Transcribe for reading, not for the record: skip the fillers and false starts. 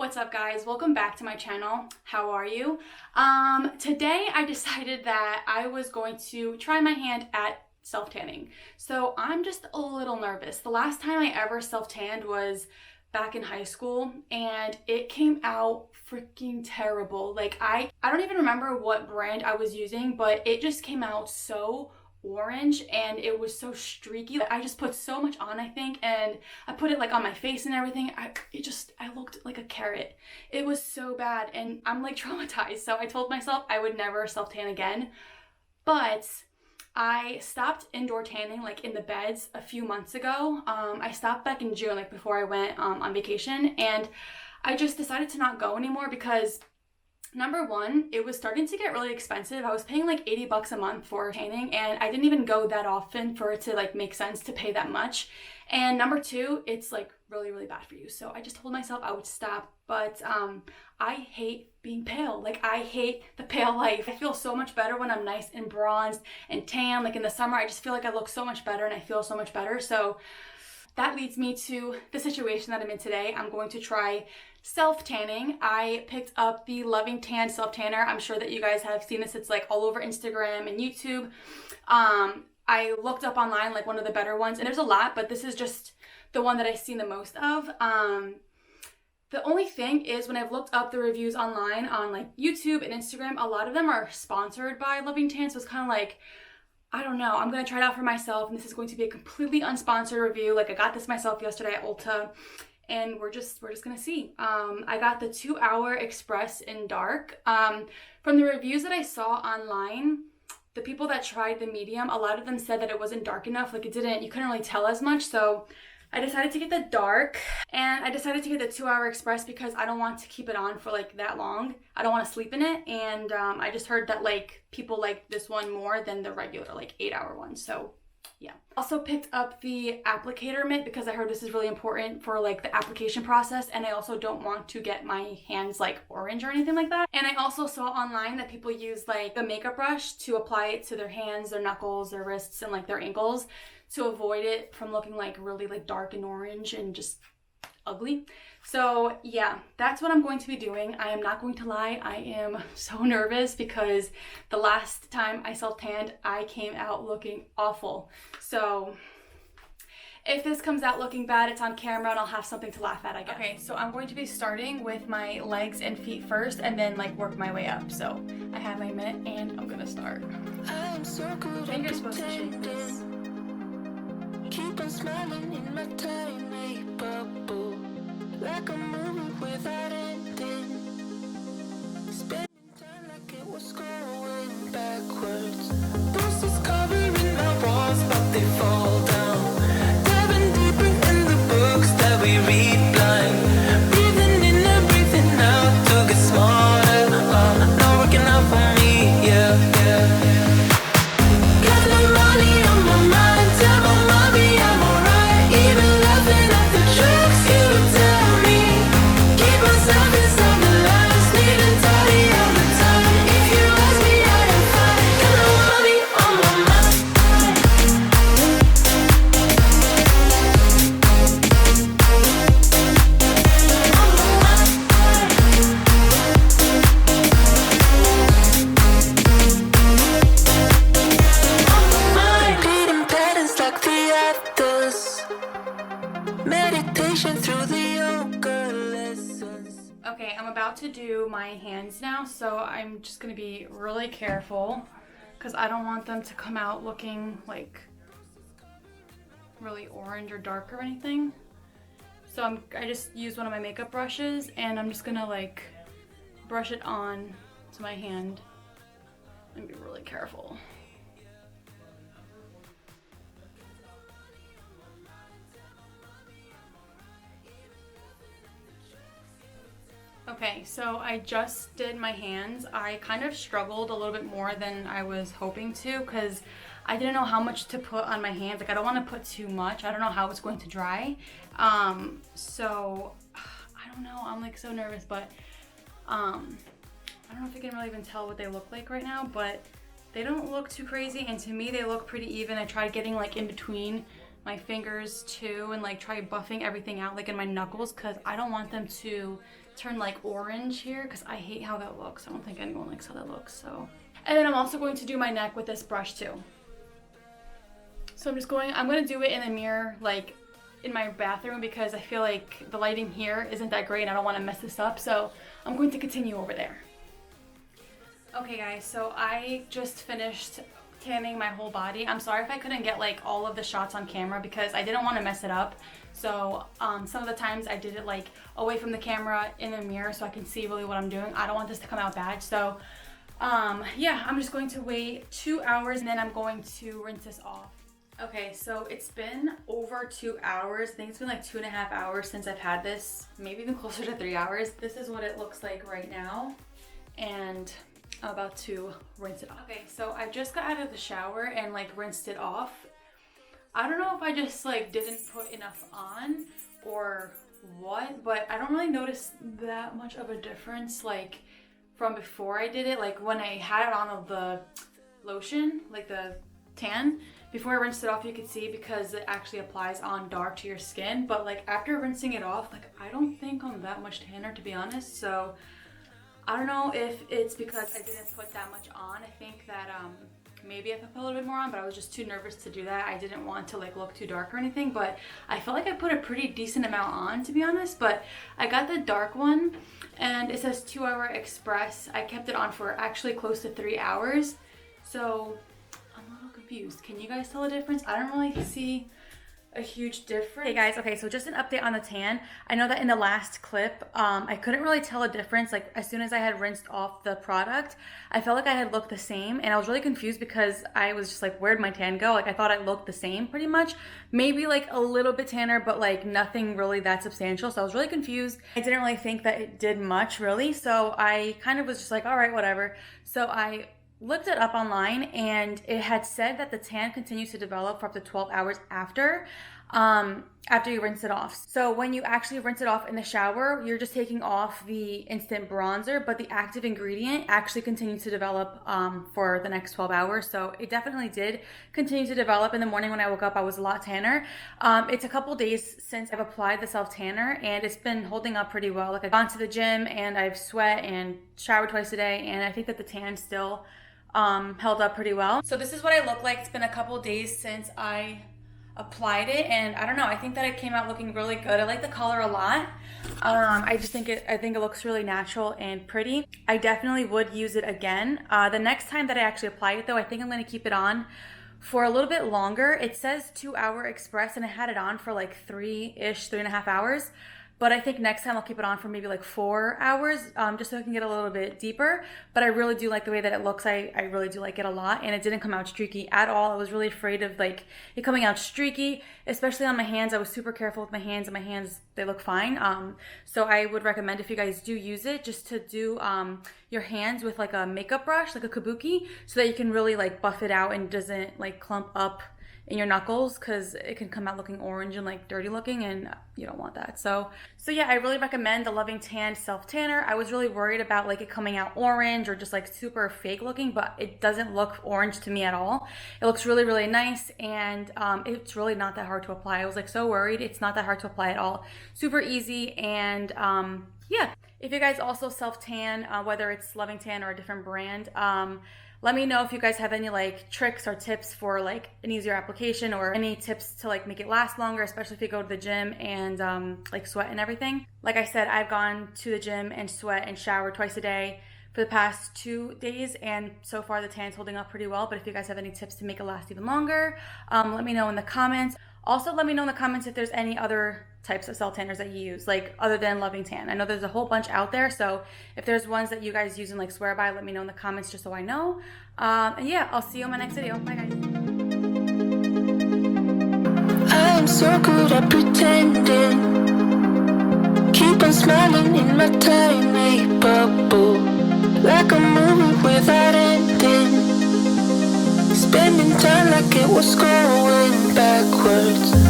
what's up guys? Welcome back to my channel. How are you? Today I decided that I was going to try my hand at self-tanning. So I'm just a little nervous. The last time I ever self-tanned was back in high school and it came out freaking terrible. Like I don't even remember what brand I was using, but it just came out so orange and it was so streaky. I just put so much on, I think, and I put it like on my face and everything. I looked like a carrot. It was so bad and I'm like traumatized. So I told myself I would never self-tan again. But I stopped indoor tanning like in the beds a few months ago. I stopped back in June, like before I went on vacation, and I just decided to not go anymore because number one, it was starting to get really expensive. I was paying like 80 bucks a month for tanning and I didn't even go that often for it to like make sense to pay that much. And number two, it's like really, really bad for you. So I just told myself I would stop, but I hate being pale. Like I hate the pale life. I feel so much better when I'm nice and bronzed and tan. Like in the summer, I just feel like I look so much better and I feel so much better. So that leads me to the situation that I'm in today. I'm going to try self-tanning. I picked up the Loving Tan self-tanner. I'm sure that you guys have seen this. It's like all over Instagram and YouTube. I looked up online like one of the better ones, and there's a lot, but this is just the one that I've seen the most of. The only thing is when I've looked up the reviews online on like YouTube and Instagram, a lot of them are sponsored by Loving Tan, so it's kind of like, I don't know, I'm going to try it out for myself, and this is going to be a completely unsponsored review. Like I got this myself yesterday at Ulta, and we're just going to see. I got the 2-hour express in dark. From the reviews that I saw online, the people that tried the medium, a lot of them said that it wasn't dark enough. Like you couldn't really tell as much. So I decided to get the dark, and I decided to get the 2-hour express because I don't want to keep it on for like that long. I don't want to sleep in it. And I just heard that like people like this one more than the regular like 8-hour one. So yeah. Also picked up the Applicator Mitt because I heard this is really important for like the application process, and I also don't want to get my hands like orange or anything like that. And I also saw online that people use like a makeup brush to apply it to their hands, their knuckles, their wrists, and like their ankles to avoid it from looking like really like dark and orange and just ugly. So yeah, that's what I'm going to be doing. I am not going to lie, I am so nervous because the last time I self-tanned, I came out looking awful. So if this comes out looking bad, it's on camera and I'll have something to laugh at, I guess. Okay, so I'm going to be starting with my legs and feet first and then like work my way up. So I have my mitt and I'm gonna start. I think you're supposed to shake this. Keep on smiling in my tiny bubble, like a movie without ending. Spending time like it was going backwards. Bruises covering my walls, but they fall down. Diving deeper in the books that we read blind. Breathing in and breathing out to get smarter. Not working out for me, yeah. Got no money on my mind, tell my mommy I'm alright. Even laughing at the jokes you tell me. Keep myself inside the lines, neat and tidy all the time. If you ask me, I am fine. Got no money on my mind. Repeating patterns like the others. Meditation through the yoga lessons. Okay, I'm about to do my hands now, so I'm just gonna be really careful because I don't want them to come out looking like really orange or dark or anything. So I just used one of my makeup brushes and I'm just gonna like brush it on to my hand and be really careful. Okay, so I just did my hands. I kind of struggled a little bit more than I was hoping to because I didn't know how much to put on my hands. Like I don't want to put too much. I don't know how it's going to dry. So I don't know. I'm like so nervous, but I don't know if you can really even tell what they look like right now, but they don't look too crazy, and to me they look pretty even. I tried getting like in between my fingers too and like try buffing everything out like in my knuckles because I don't want them to turn like orange here because I hate how that looks. I don't think anyone likes how that looks. So, and then I'm also going to do my neck with this brush too. So I'm going to do it in the mirror, like in my bathroom, because I feel like the lighting here isn't that great and I don't want to mess this up. So I'm going to continue over there. Okay guys, so I just finished tanning my whole body. I'm sorry if I couldn't get like all of the shots on camera because I didn't want to mess it up. So some of the times I did it like away from the camera in the mirror so I can see really what I'm doing. I don't want this to come out bad. So yeah, I'm just going to wait 2 hours and then I'm going to rinse this off. Okay, so it's been over 2 hours. I think it's been like 2.5 hours since I've had this, maybe even closer to 3 hours. This is what it looks like right now. And I'm about to rinse it off. Okay, so I just got out of the shower and like rinsed it off. I don't know if I just like didn't put enough on or what, but I don't really notice that much of a difference like from before I did it. Like when I had it on the lotion, like the tan, before I rinsed it off you could see because it actually applies on dark to your skin, but like after rinsing it off, like I don't think I'm that much tanner to be honest. So I don't know if it's because I didn't put that much on. I think that maybe if I put a little bit more on, but I was just too nervous to do that. I didn't want to like look too dark or anything, but I felt like I put a pretty decent amount on to be honest. But I got the dark one and it says 2 hour express. I kept it on for actually close to 3 hours. So I'm a little confused. Can you guys tell the difference? I don't really see a huge difference. Hey guys, okay, so just an update on the tan. I know that in the last clip, I couldn't really tell a difference. Like as soon as I had rinsed off the product, I felt like I had looked the same and I was really confused because I was just like, where'd my tan go? Like I thought I looked the same pretty much. Maybe like a little bit tanner, but like nothing really that substantial. So I was really confused. I didn't really think that it did much really. So I kind of was just like, all right, whatever. So I looked it up online and it had said that the tan continues to develop for up to 12 hours after you rinse it off. So when you actually rinse it off in the shower, you're just taking off the instant bronzer, but the active ingredient actually continues to develop for the next 12 hours. So it definitely did continue to develop. In the morning when I woke up, I was a lot tanner. It's a couple days since I've applied the self tanner and it's been holding up pretty well. Like I've gone to the gym and I've sweat and showered twice a day, and I think that the tan still held up pretty well. So this is what I look like. It's been a couple days since I applied it and I don't know, I think that it came out looking really good. I like the color a lot. I think it looks really natural and pretty. I definitely would use it again. The next time that I actually apply it though, I think I'm going to keep it on for a little bit longer. It says 2 hour express and I had it on for like 3.5 hours. But I think next time I'll keep it on for maybe like 4 hours, just so I can get a little bit deeper. But I really do like the way that it looks. I really do like it a lot. And it didn't come out streaky at all. I was really afraid of like it coming out streaky, especially on my hands. I was super careful with my hands, and my hands, they look fine. So I would recommend, if you guys do use it, just to do your hands with like a makeup brush, like a kabuki, so that you can really like buff it out and it doesn't like clump up in your knuckles, because it can come out looking orange and like dirty looking, and you don't want that. So yeah, I really recommend the Loving Tan self tanner. I was really worried about like it coming out orange or just like super fake looking, but it doesn't look orange to me at all. It looks really, really nice, and it's really not that hard to apply. I was like so worried. It's not that hard to apply at all. Super easy. And yeah, if you guys also self tan, whether it's Loving Tan or a different brand, let me know if you guys have any like tricks or tips for like an easier application, or any tips to like make it last longer, especially if you go to the gym and like sweat and everything. Like I said, I've gone to the gym and sweat and showered twice a day for the past 2 days, and so far the tan's holding up pretty well. But if you guys have any tips to make it last even longer, let me know in the comments. Also, let me know in the comments if there's any other types of self tanners that you use, like other than Loving Tan. I know there's a whole bunch out there, so if there's ones that you guys use and like swear by, let me know in the comments just so I know. And yeah, I'll see you in my next video. Bye guys. I'm so good at pretending, keep on smiling in my tiny bubble, like a movie without ending, spending time like it was going backwards.